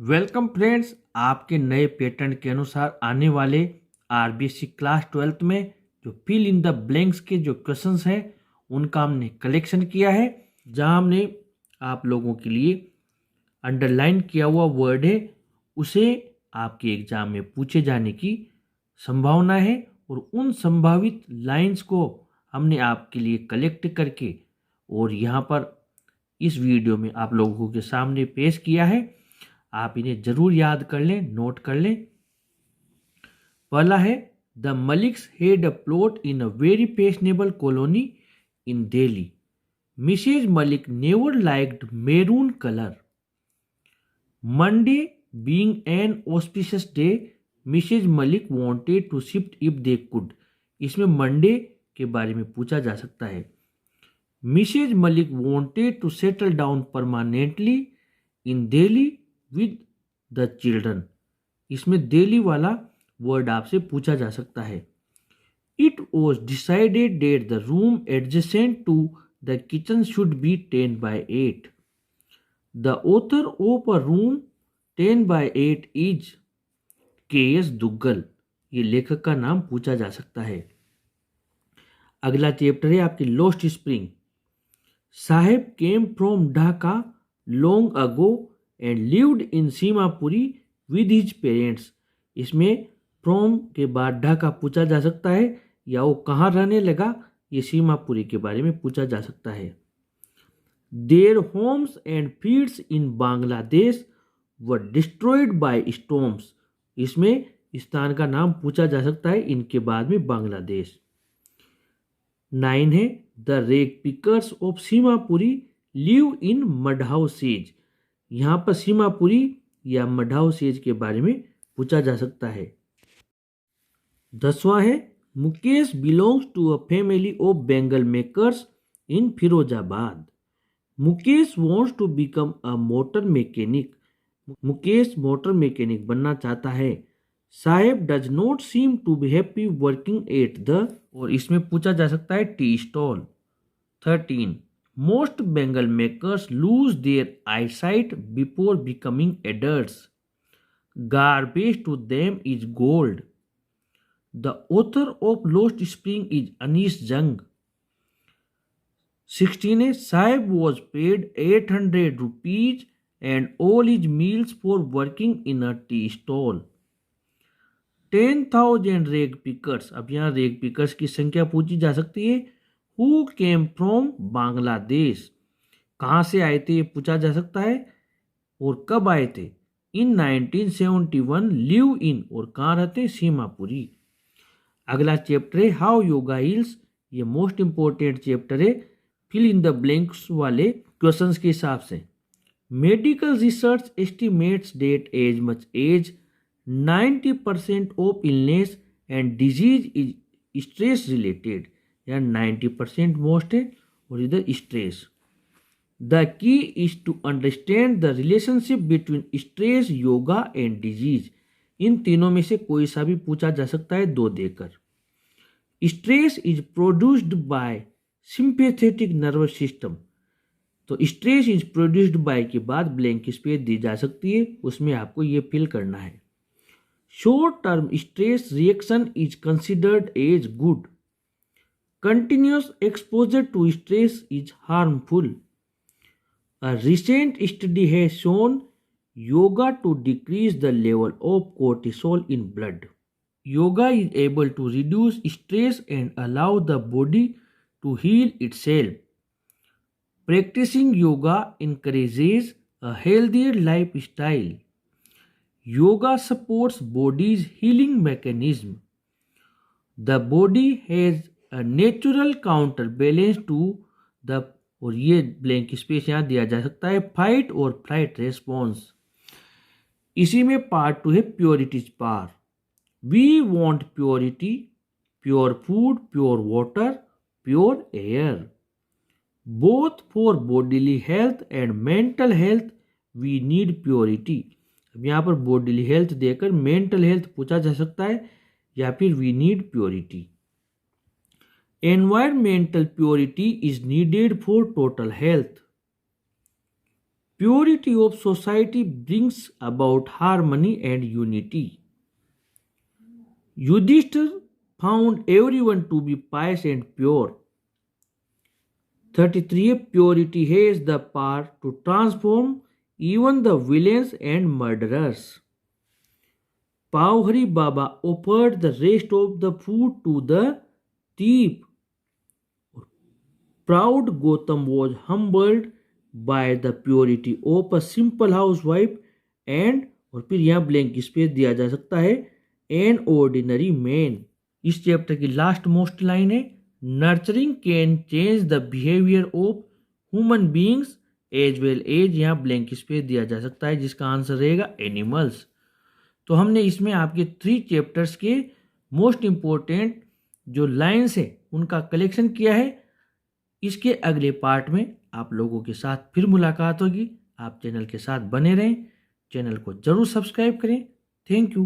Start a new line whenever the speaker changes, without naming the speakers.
Welcome friends, आपके नए pattern के अनुसार आने वाले आरबीएससी क्लास 12th में जो फिल इन द ब्लैंक्स के जो क्वेश्चंस हैं उनका हमने कलेक्शन किया है। जहां हमने आप लोगों के लिए अंडरलाइन किया हुआ वर्ड है उसे आपके एग्जाम में पूछे जाने की संभावना है और उन संभावित लाइंस को हमने आपके लिए कलेक्ट करके और यहाँ पर इस वीडियो में आप लोगों के सामने पेश किया है। आप इन्हें जरूर याद कर लें, नोट कर लें। पहला है, the Maliks had a plot in a very fashionable colony in Delhi. Mrs Malik never liked maroon colour. Monday being an auspicious day, Mrs Malik wanted to shift if they could. इसमें मंडे के बारे में पूछा जा सकता है। Mrs Malik wanted to settle down permanently in Delhi with the children. इसमें दिल्ली वाला वर्ड आपसे पूछा जा सकता है। It was decided that the room adjacent to the kitchen should be 10/8। The author of a room 10/8 is K S. Duggal. ये लेखक का नाम पूछा जा सकता है। अगला चैप्टर है आपकी lost spring. Saheb came from Dhaka long ago and lived in Seemapuri with his parents. इसमें फ्रॉम के बाद ढाका पूछा जा सकता है या वो कहाँ रहने लगा, ये सीमापुरी के बारे में पूछा जा सकता है। Their homes and fields in Bangladesh were destroyed by storms. इसमें स्थान का नाम पूछा जा सकता है, इनके बाद में बांग्लादेश। 9 है, the rag pickers of Seemapuri live in mudhouses. यहाँ पर सीमापुरी या मडहाउसेज के बारे में पूछा जा सकता है। 10वां है, Mukesh belongs to a family of bangle makers in Firozabad. Mukesh wants to become a motor mechanic. Mukesh motor mechanic बनना चाहता है। Saheb does not seem to be happy working at the, और इसमें पूछा जा सकता है tea stall. 13, most Bengal makers lose their eyesight before becoming adults. Garbage to them is gold. The author of Lost Spring is Anish Jung. 16 है, Saib was paid 800 rupees and all his meals for working in a tea stall. 10,000 rag pickers, अब यहाँ रेग pickers की संख्या पूछी जा सकती है। Who came from बांग्लादेश, कहाँ से आए थे ये पूछा जा सकता है और कब आए थे। इन 1971 लिव इन, और कहाँ रहते, सीमापुरी। अगला चैप्टर है हाउ योगा हील्स। ये मोस्ट इंपॉर्टेंट चैप्टर है फिल इन द ब्लैंक्स वाले क्वेश्चंस के हिसाब से। Medical research estimates that as much as 90% of illness and disease is stress related, या 90% मोस्ट है और इधर stress. The key is to understand the relationship between stress, yoga and disease. इन तीनों में से कोई सा भी पूछा जा सकता है 2 देकर। Stress is produced by sympathetic nervous system, तो स्ट्रेस इज प्रोड्यूस्ड बाय के बाद ब्लैंक स्पेस दी जा सकती है, उसमें आपको ये फिल करना है। Short term stress reaction is considered as good. Continuous exposure to stress is harmful. A recent study has shown yoga to decrease the level of cortisol in blood. Yoga is able to reduce stress and allow the body to heal itself. Practicing yoga encourages a healthier lifestyle. Yoga supports body's healing mechanism. The body has a natural counter balance to the, और ये blank space यहाँ दिया जा सकता है, fight और flight response. इसी में पार्ट 2 है प्योरिटीज पार। We want purity, pure food, pure water, pure air. Both for bodily health and mental health we need purity. अब यहाँ पर बॉडीली हेल्थ देकर मेंटल हेल्थ पूछा जा सकता है या फिर we need purity. Environmental purity is needed for total health. Purity of society brings about harmony and unity. Yudhishthir found everyone to be pious and pure. 33. Purity has the power to transform even the villains and murderers. Pauhari Baba offered the rest of the food to the thief. Proud Gautam was humbled by the purity of a simple housewife and और फिर यहाँ blank space दिया जा सकता है an ordinary man. इस chapter की last most line है nurturing can change the behaviour of human beings as well as. यहाँ ब्लैंक स्पेस दिया जा सकता है जिसका आंसर रहेगा एनिमल्स. तो हमने इसमें आपके 3 चैप्टर्स के मोस्ट इंपॉर्टेंट जो लाइन्स है उनका कलेक्शन किया है. इसके अगले पार्ट में आप लोगों के साथ फिर मुलाकात होगी. आप चैनल के साथ बने रहें, चैनल को जरूर सब्सक्राइब करें. Thank you.